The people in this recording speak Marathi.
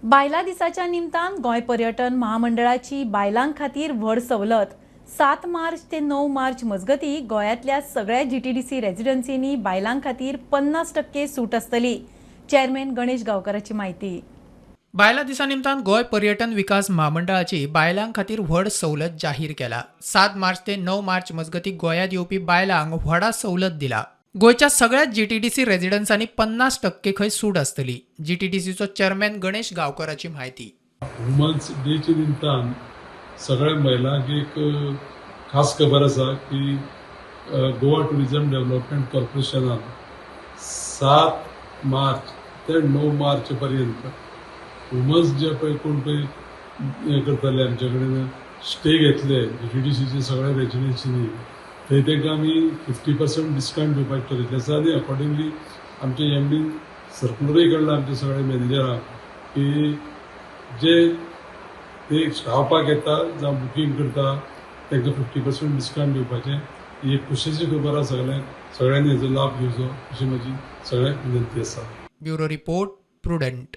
बायला दिसाच्या निमतान गोंय पर्यटन महामंडळाची बायलां खातीर व्हड सवलत 7 मार्च ते 9 मार्च मजगती गोंयांतल्या सगळ्या जीटीडीसी रेजिडेन्सीनी बायलां खातीर 50% सूट आसतली। चेअरमॅन गणेश गांवकाराची माहिती। बायला दिसा निमतान गोंय पर्यटन विकास महामंडळाची बायलां खातीर व्हड सवलत जाहीर केला। 7 मार्च ते 9 मार्च मजगती गोंयांत येवपी बायलांक व्हडा सवलत दिला। गोयच्या सगळ्या जीटीडीसी रेजिडेन्सांनी 50% खंय सूट आसतली। जीटीडीसीचो चेअरमॅन गणेश गांवकाराची माहिती। वुमन्स डेचे निमतान सगळ्या महिलांक एक खास खबर आसा की गोवा टुरिझम डेव्हलपमेंट कॉर्पोरेशनान 7 मार्च ते 9 मार्च पर्यंत वुमन्स जे पळय कोण पळय हें करताले आमचे कडेन स्टे घेतले जीटीडीसीचे सगळ्या रेजिडेन्सीनी थंय तांकां आमी 50% डिस्कावंट दिवपाचें ठरयिल्लें आसा आनी अकॉर्डिंगली आमचे एमडीन सर्क्युलरूय काडला आमच्या सगळ्या मॅनेजरांक की जे ते स्टाफाक येता जावं बुकींग करता तांकां 50% डिस्कावंट दिवपाचें ही एक खुशेची खबर आसा सगळ्यांनी हेजो लाभ घेवचो अशी म्हजी सगळ्यांक विनंती आसा। Bureau report prudent.